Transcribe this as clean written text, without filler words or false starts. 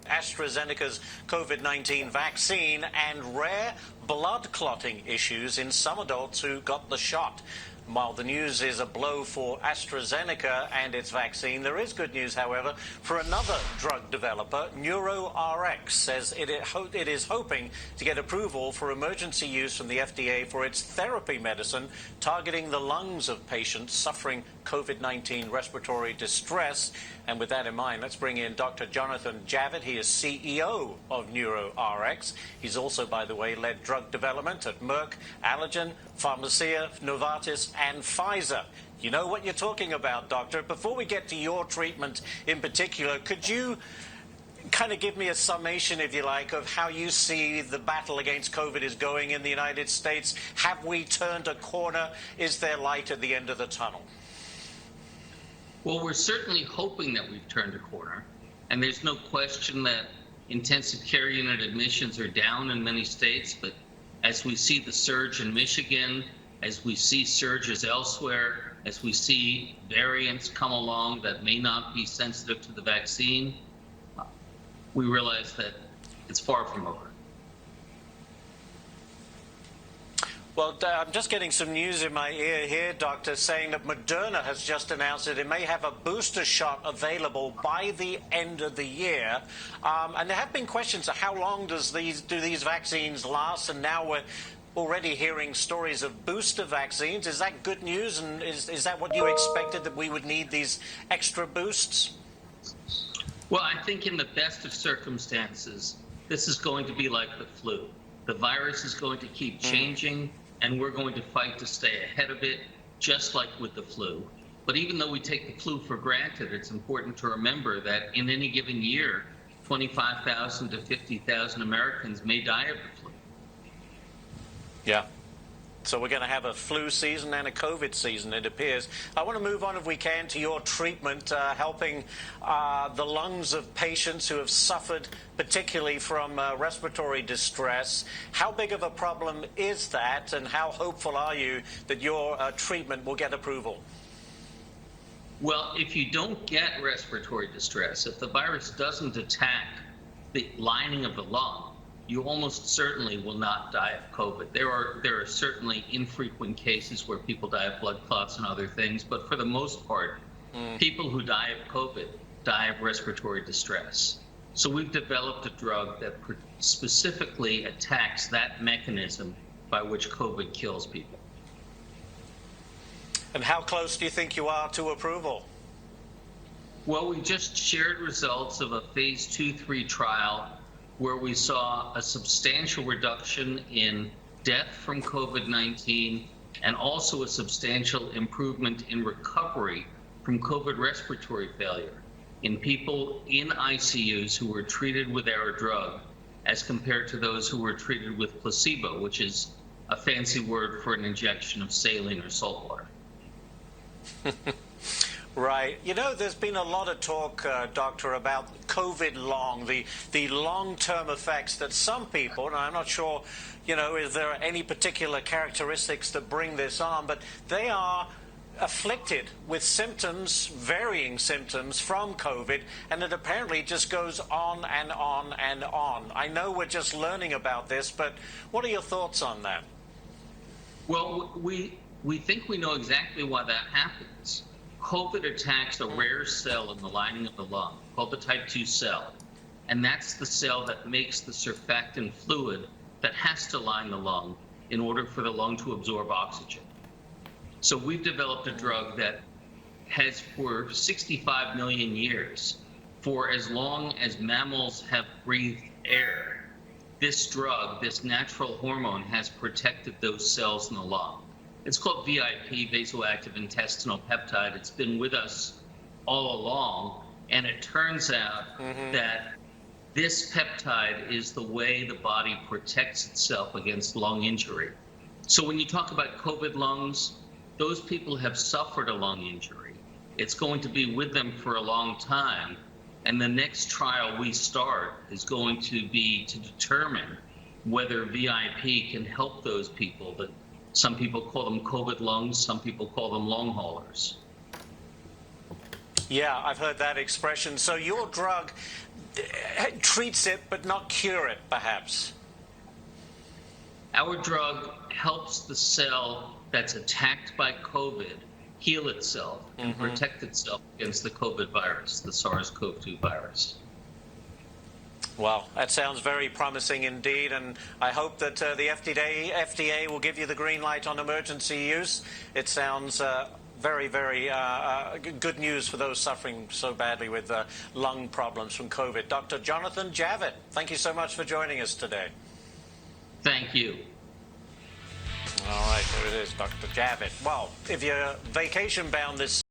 AstraZeneca's COVID-19 vaccine and rare blood clotting issues in some adults who got the shot. While the news is a blow for AstraZeneca and its vaccine, there is good news, however, for another drug developer. NeuroRX says it is hoping to get approval for emergency use from the FDA for its therapy medicine targeting the lungs of patients suffering COVID-19 respiratory distress. And with that in mind, let's bring in Dr. Jonathan Javitt. He is CEO of NeuroRX. He's also, by the way, led drug development at Merck, Allergan, Pharmacia, Novartis, and Pfizer. You know what you're talking about, Doctor. Before we get to your treatment in particular, could you kind of give me a summation, if you like, of how you see the battle against COVID is going in the United States? Have we turned a corner? Is there light at the end of the tunnel? Well, we're certainly hoping that we've turned a corner, and there's no question that intensive care unit admissions are down in many states, but as we see the surge in Michigan, as we see surges elsewhere, as we see variants come along that may not be sensitive to the vaccine, we realize that it's far from over. Well, I'm just getting some news in my ear here, Doctor, saying that Moderna has just announced that it may have a booster shot available by the end of the year. And there have been questions of how long do these vaccines last? And now we're already hearing stories of booster vaccines. Is that good news? And is that what you expected, that we would need these extra boosts? Well, I think in the best of circumstances, this is going to be like the flu. The virus is going to keep changing, and we're going to fight to stay ahead of it, just like with the flu. But even though we take the flu for granted, it's important to remember that in any given year, 25,000 to 50,000 Americans may die of the flu. Yeah. So we're going to have a flu season and a COVID season, it appears. I want to move on, if we can, to your treatment, helping the lungs of patients who have suffered particularly from respiratory distress. How big of a problem is that, and how hopeful are you that your treatment will get approval? Well, if you don't get respiratory distress, if the virus doesn't attack the lining of the lung, you almost certainly will not die of COVID. There are certainly infrequent cases where people die of blood clots and other things, but for the most part, people who die of COVID die of respiratory distress. So we've developed a drug that specifically attacks that mechanism by which COVID kills people. And how close do you think you are to approval? Well, we just shared results of a phase 2/3 trial where we saw a substantial reduction in death from COVID-19 and also a substantial improvement in recovery from COVID respiratory failure in people in ICUs who were treated with our drug as compared to those who were treated with placebo, which is a fancy word for an injection of saline or salt water. Right. You know, there's been a lot of talk, Doctor, about COVID long, the long-term effects that some people, and I'm not sure, you know, if there are any particular characteristics that bring this on, but they are afflicted with symptoms, varying symptoms from COVID, and it apparently just goes on and on and on. I know we're just learning about this, but what are your thoughts on that? Well, we think we know exactly why that happens. COVID attacks a rare cell in the lining of the lung called the type 2 cell. And that's the cell that makes the surfactant fluid that has to line the lung in order for the lung to absorb oxygen. So we've developed a drug that has, for 65 million years, for as long as mammals have breathed air, this drug, this natural hormone, has protected those cells in the lung. It's called VIP, vasoactive intestinal peptide. It's been with us all along, and it turns out that this peptide is the way the body protects itself against lung injury. So when you talk about COVID lungs, those people have suffered a lung injury. It's going to be with them for a long time, and the next trial we start is going to be to determine whether VIP can help those people. That some people call them COVID lungs, some people call them long haulers. Yeah, I've heard that expression. So your drug treats it but not cure it, perhaps? Our drug helps the cell that's attacked by COVID heal itself and protect itself against the COVID virus, the SARS-CoV-2 virus. Well, that sounds very promising indeed, and I hope that the FDA will give you the green light on emergency use. It sounds very, very good news for those suffering so badly with lung problems from COVID. Dr. Jonathan Javitt, thank you so much for joining us today. Thank you. All right, there it is, Dr. Javitt. Well, if you're vacation bound this